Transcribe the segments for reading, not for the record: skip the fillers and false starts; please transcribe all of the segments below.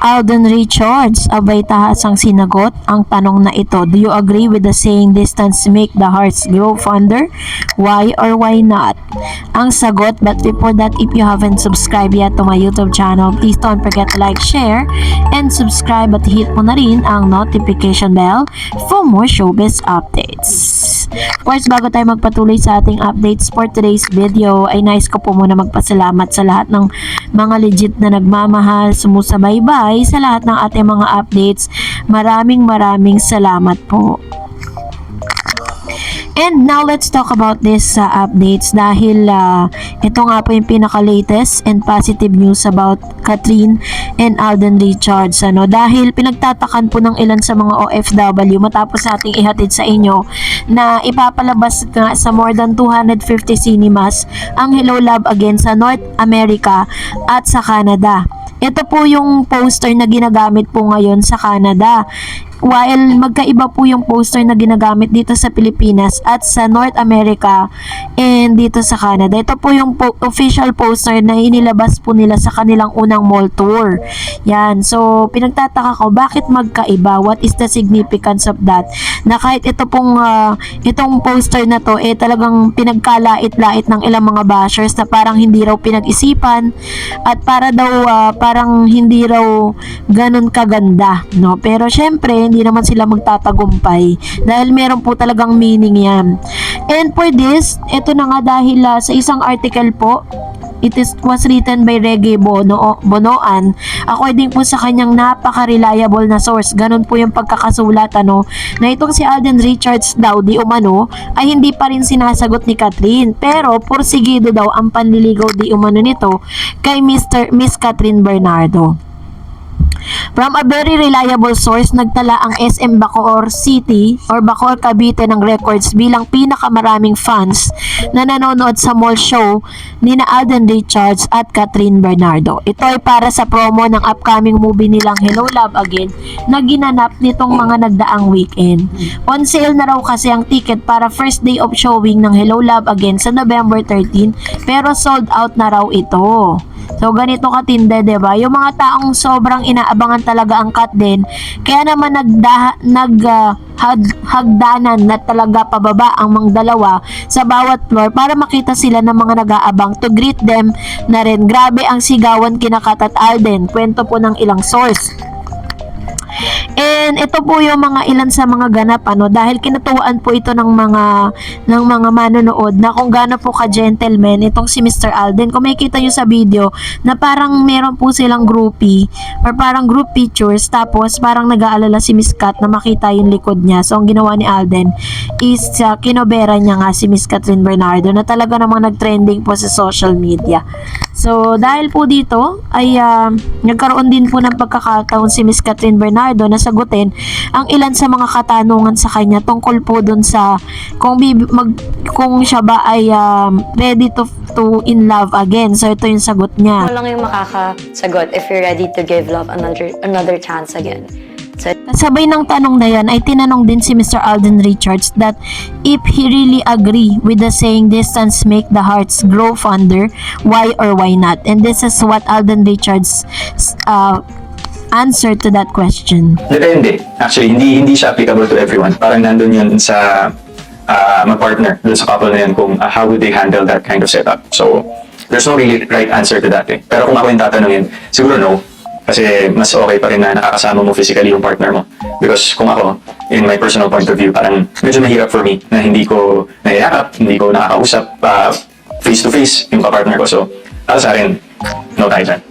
Alden Richards, abay tahas ang sinagot ang tanong na ito. Do you agree with the saying distance make the hearts grow fonder? Why or why not? Ang sagot, but before that, if you haven't subscribed yet to my YouTube channel, please don't forget to like, share, and subscribe at hit mo na rin ang notification bell for more showbiz updates. Of course, bago tayo magpatuloy sa ating updates for today's video, ay nais ko po muna magpasalamat sa lahat ng mga legit na nagmamahal, sumusubaybay sa lahat ng ating mga updates. Maraming salamat po. And now let's talk about this updates dahil ito nga po yung pinaka-latest and positive news about Kathryn and Alden Richards. Dahil pinagtatakan po ng ilan sa mga OFW matapos ating ihatid sa inyo na ipapalabas nga sa more than 250 cinemas ang Hello Love Again sa North America at sa Canada. Ito po yung poster na ginagamit po ngayon sa Canada. While magkaiba po yung poster na ginagamit dito sa Pilipinas at sa North America and dito sa Canada. Ito po yung official poster na inilabas po nila sa kanilang unang mall tour. Yan. So, pinagtataka ko, bakit magkaiba? What is the significance of that? Na kahit ito pong, itong poster na to, talagang pinagkalait-lait ng ilang mga bashers na parang hindi raw pinag-isipan at para daw, parang hindi raw ganun kaganda. No? Pero syempre, hindi naman sila magtatagumpay dahil meron po talagang meaning yan. And for this, ito na nga dahil sa isang article po, was written by Reggie Bonoan, according po sa kanyang napaka-reliable na source. Ganun po yung pagkakasulat na itong si Alden Richards daw di umano ay hindi pa rin sinasagot ni Kathryn, pero porsigido daw ang panliligaw di umano nito kay Miss Kathryn Bernardo. From a very reliable source, nagtala ang SM Bacoor City or Bacoor Cavite ng records bilang pinakamaraming fans na nanonood sa mall show ni Alden Richards at Kathryn Bernardo. Ito ay para sa promo ng upcoming movie nilang Hello Love Again na ginanap nitong mga nagdaang weekend. On sale na raw kasi ang ticket para first day of showing ng Hello Love Again sa November 13, pero sold out na raw ito. So, ganito katindi, diba? Yung mga taong sobrang inaabangan talaga ang cut din, kaya naman hagdanan na talaga pababa ang mga dalawa sa bawat floor para makita sila ng mga nag-aabang to greet them na rin. Grabe ang sigawan kina Kat at Alden, kwento po ng ilang source. And ito po yung mga ilan sa mga ganap dahil kinatuwaan po ito ng mga manonood na kung gaano po ka-gentleman itong si Mr. Alden. Kung makikita nyo sa video na parang meron po silang groupie or parang group pictures, tapos parang nag-aalala si Miss Kat na makita yung likod niya. So ang ginawa ni Alden is kinobera niya nga si Miss Kathryn Bernardo na talaga namang nag-trending po sa social media. So dahil po dito ay nagkaroon din po ng pagkakataon si Miss Kathryn Bernardo na sagutin ang ilan sa mga katanungan sa kanya tungkol po dun sa kung siya ba ay ready to in love again. So ito yung sagot niya. Ano lang yung makakasagot if you're ready to give love another chance again. So, sabay ng tanong na yan ay tinanong din si Mr. Alden Richards that if he really agree with the saying distance make the hearts grow fonder, why or why not? And this is what Alden Richards answer to that question. Depende. Actually, hindi siya applicable to everyone. Parang nandun yun sa mag-partner dun sa couple na yun kung how would they handle that kind of setup. So, there's no really right answer to that. Pero kung ako yung tatanungin, siguro no. Kasi mas okay pa rin na nakakasama mo physically yung partner mo. Because kung ako, in my personal point of view, parang medyo mahirap for me na hindi ko naiakap, hindi ko nakakausap face-to-face yung partner ko. So, para sa akin, no tayo dyan.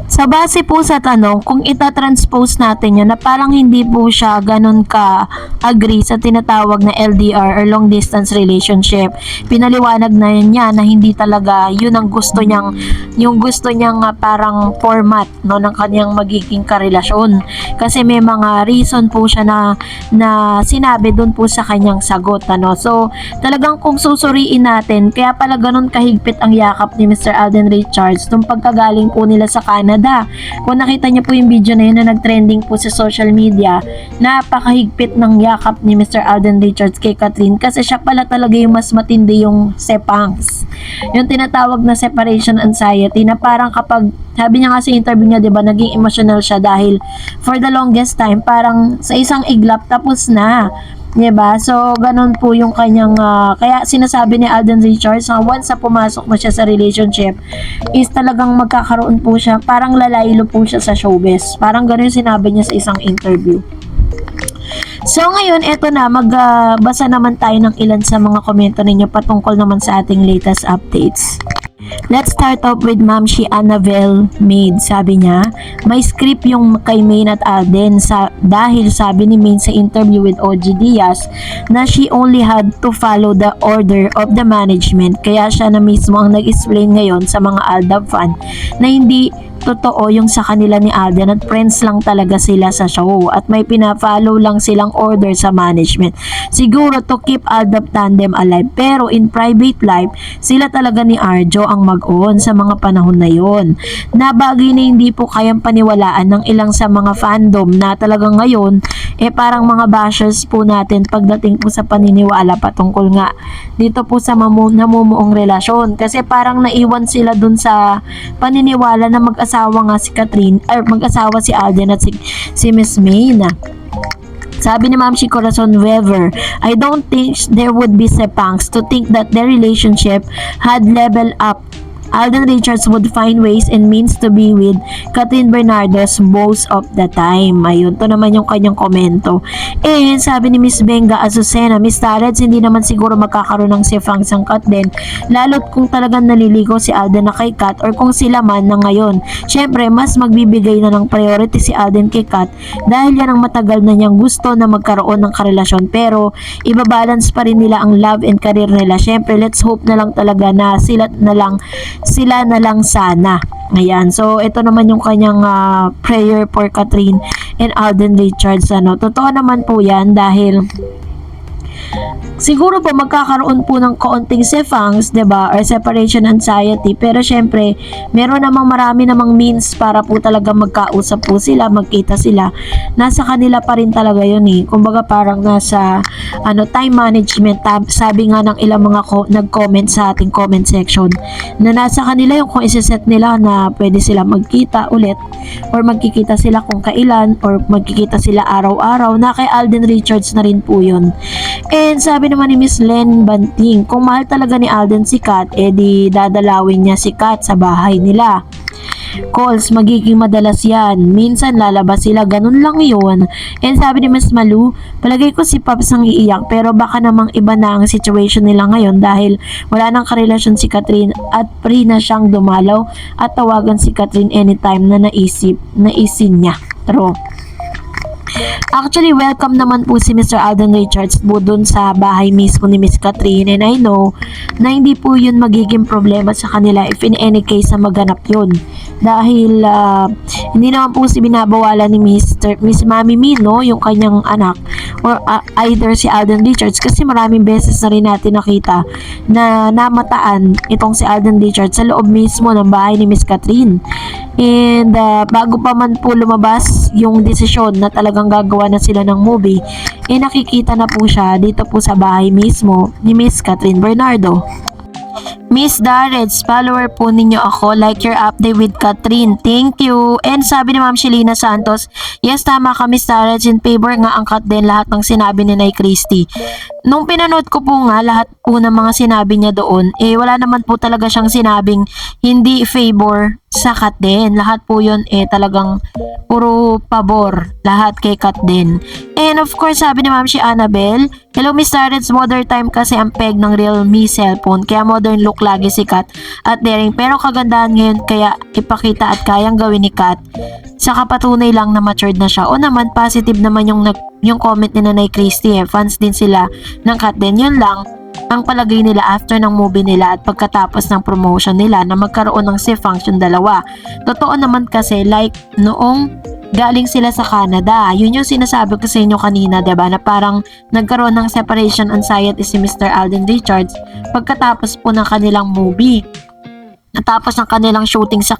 Sa base po sa tanong, kung itatranspose natin yan na parang hindi po siya ganun ka-agree sa tinatawag na LDR or long distance relationship, pinaliwanag na niya na hindi talaga yun ang gusto niyang, yung gusto niyang parang format ng kanyang magiging karelasyon. Kasi may mga reason po siya na sinabi dun po sa kanyang sagot. So, talagang kung susuriin natin, kaya pala ganun kahigpit ang yakap ni Mr. Alden Richards nung pagkagaling po nila sa Canada. Kung nakita niyo po yung video na yun na nag-trending po sa social media, napakahigpit ng yakap ni Mr. Alden Richards kay Kathryn kasi siya pala talaga yung mas matindi yung sepangs. Yung tinatawag na separation anxiety na parang kapag Sabi niya nga sa interview niya, 'di ba, naging emotional siya dahil for the longest time parang sa isang iglap tapos na. 'Di ba? So ganun po yung kanyang kaya sinasabi ni Alden Richards na once na pumasok na siya sa relationship is talagang magkakaroon po siya, parang lalaylo po siya sa showbiz. Parang ganun yung sinabi niya sa isang interview. So ngayon, eto na, magbasa naman tayo ng ilan sa mga komento ninyo patungkol naman sa ating latest updates. Let's start off with Ma'am si Annabelle Maid. Sabi niya, may script yung kay Maine at Alden dahil sabi ni Maine sa interview with OG Diaz na she only had to follow the order of the management. Kaya siya na mismo ang nag-explain ngayon sa mga Aldab fan na hindi totoo yung sa kanila ni Alden at friends lang talaga sila sa show at may pina-follow lang silang order sa management. Siguro to keep Aldab tandem alive, pero in private life, sila talaga ni Arjo ang mag-on sa mga panahon na yon. Na bagay na hindi po kayang paniwalaan ng ilang sa mga fandom na talagang ngayon parang mga bashers po natin pagdating po sa paniniwala patungkol nga dito po sa namumuong relasyon, kasi parang naiwan sila dun sa paniniwala na mag-asawa nga si Catherine or mag-asawa si Alden at si Miss Maine. Sabi ni Ma'am si Corazon Weaver, I don't think there would be sepangs to think that their relationship had leveled up. Alden Richards would find ways and means to be with Catherine Bernardo's most of the time. Ayun, to naman yung kanyang komento. And sabi ni Miss Benga Azucena, Miss Tarets, hindi naman siguro magkakaroon ng sifang sangkat din, lalo't kung talagang naliligo si Alden na kay Kat or kung sila man na ngayon. Syempre, mas magbibigay na ng priority si Alden kay Kat dahil yan ang matagal na niyang gusto na magkaroon ng karelasyon, pero ibabalance pa rin nila ang love and career nila. Syempre, let's hope na lang talaga na sila na lang sana. Ayan. So, ito naman yung kanyang prayer for Catherine and Alden Richards. Totoo naman po yan dahil siguro po magkakaroon po ng kaunting sefangs, 'di ba, or separation anxiety, pero syempre meron namang marami namang means para po talaga magkausap po sila, magkita sila. Nasa kanila pa rin talaga 'yun kumbaga parang nasa time management. Sabi nga ng ilang mga nag-comment sa ating comment section na nasa kanila yung kung i-set nila na pwede sila magkita ulit or magkikita sila kung kailan or magkikita sila araw-araw. Na kay Alden Richards na rin po 'yun. And sabi naman ni Miss Len Banting, kung mahal talaga ni Alden si Kat, di dadalawin niya si Kat sa bahay nila. Calls, magiging madalas yan. Minsan lalabas sila, ganun lang yun. And sabi ni Miss Malu, palagay ko si Pops ang iiyak, pero baka namang iba na ang situation nila ngayon dahil wala nang karelasyon si Catherine at free na siyang dumalaw at tawagan si Catherine anytime na naisin niya. True. Actually, welcome naman po si Mr. Alden Richards po dun sa bahay mismo ni Miss Catherine, and I know na hindi po yun magiging problema sa kanila if in any case na maganap yun. Dahil hindi naman po si binabawalan ni Miss Mami Mino, yung kanyang anak, or either si Alden Richards, kasi maraming beses na rin natin nakita na namataan itong si Alden Richards sa loob mismo ng bahay ni Miss Catherine. And bago pa man po lumabas yung desisyon na talagang gagawa na sila ng movie, nakikita na po siya dito po sa bahay mismo ni Miss Catherine Bernardo. Miss Darets, follower po ninyo ako. Like your update with Catherine. Thank you. And sabi ni Ma'am Shelina Santos, yes, tama ka Miss Darets. In favor nga ang Kat din lahat ng sinabi ni Nay Christy. Nung pinanood ko po nga lahat po ng mga sinabi niya doon, wala naman po talaga siyang sinabing hindi favor sa Kat din. Lahat po yun talagang puro pabor. Lahat kay Kat din. And of course, sabi ni Ma'am si Annabelle, hello Miss Darets, modern time kasi ang peg ng Realme cellphone, kaya modern look lagi si Kat at daring, pero kagandahan ngayon kaya ipakita at kayang gawin ni Kat. Sa kapatunay lang na matured na siya. O naman, positive naman yung comment ni Nanay Christy. Fans din sila ng Kat din. Yun lang ang palagay nila after ng movie nila at pagkatapos ng promotion nila na magkaroon ng safe function dalawa. Totoo naman kasi like noong galing sila sa Canada. Yun yung sinasabi ko sa inyo kanina, diba? Na parang nagkaroon ng separation anxiety si Mr. Alden Richards pagkatapos po ng kanilang movie. Natapos ang kanilang shooting sa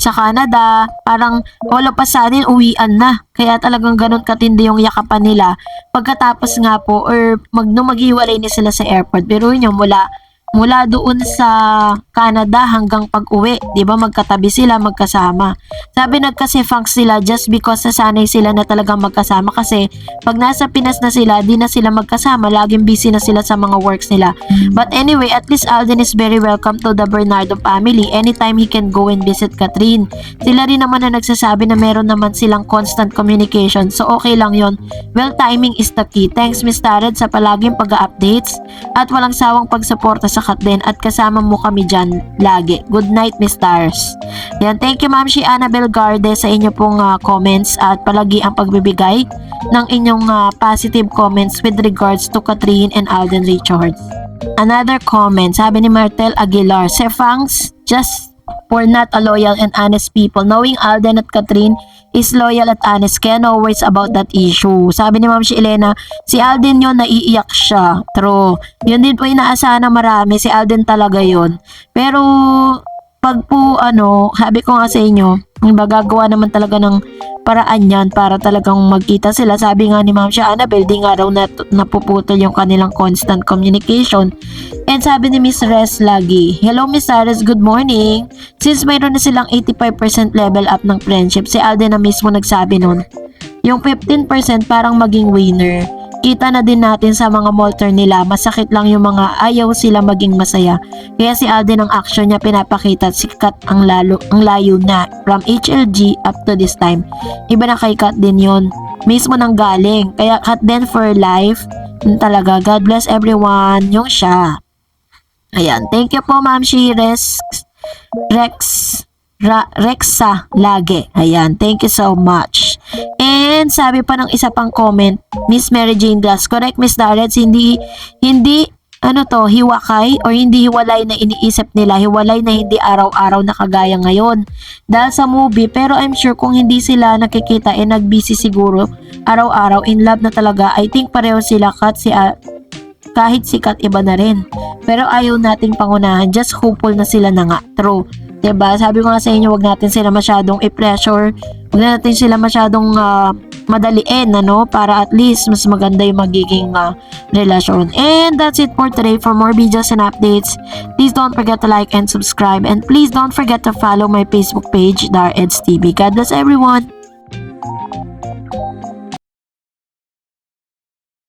Canada, parang all of a sudden uwian na. Kaya talagang ganun katindi yung yakapan nila. Pagkatapos nga po, or maghiwalay na sila sa airport. Pero yun yung mula mula doon sa Canada hanggang pag-uwi, 'di ba? Magkatabi sila, magkasama. Sabi nagkasifang sila just because nasanay sila na talagang magkasama kasi pag nasa Pinas na sila, di na sila magkasama, laging busy na sila sa mga works nila. But anyway, at least Alden is very welcome to the Bernardo family. Anytime he can go and visit Catherine. Sila rin naman na nagsasabi na meron naman silang constant communication. So okay lang 'yon. Well, timing is the key. Thanks Miss Tared sa palaging pag-updates at walang sawang pagsuporta sa Katden at kasama mo kami dyan lagi. Good night Miss Stars. Yan, thank you Ma'am si Annabel Garde sa inyo pong comments at palagi ang pagbibigay ng inyong positive comments with regards to Catherine and Alden Richards. Another comment, sabi ni Martel Aguilar, Sefangs just for not a loyal and honest people. Knowing Alden at Catherine is loyal at honest, kaya no worries about that issue. Sabi ni Ma'am si Elena, si Alden yun, naiiyak siya. True. Yun din po inaasahan ng marami, si Alden talaga yun. Pero pag po sabi ko nga sa inyo, gagawa naman talaga ng paraan yan para talagang magkita sila. Sabi nga ni Ma'am siya Annabel, di nga raw napuputol yung kanilang constant communication. And sabi ni Miss Res lagi, hello Miss Ares, good morning. Since mayroon na silang 85% level up ng friendship, si Alden na mismo nagsabi nun, yung 15% parang maging winner. Kita na din natin sa mga molter nila, masakit lang yung mga ayaw sila maging masaya. Kaya si Alden ang action niya pinapakita at si Kat ang layo na from HLG up to this time. Iba na kay Kat din yun. Mismo nang galing. Kaya Kat din for life. Yun talaga. God bless everyone. Yung siya. Ayan. Thank you po Ma'am Shires. Rexa lagi. Ayan. Thank you so much. And sabi pa ng isa pang comment, Miss Mary Jane Glass, correct Miss Darrets, hindi hiwakay or hindi hiwalay na iniisip nila, hiwalay na hindi araw-araw na kagaya ngayon dahil sa movie. Pero I'm sure kung hindi sila nakikita nagbusy siguro araw-araw, in love na talaga. I think pareho sila kahit sikat iba na rin, pero ayaw nating pangunahan, just hopeful na sila na nga. True. Diba? Sabi ko nga sa inyo, wag natin sila masyadong i-pressure. Wag natin sila masyadong madaliin, para at least mas maganda yung magiging relasyon. And that's it for today. For more videos and updates, please don't forget to like and subscribe. And please don't forget to follow my Facebook page, Dareds TV. God bless everyone.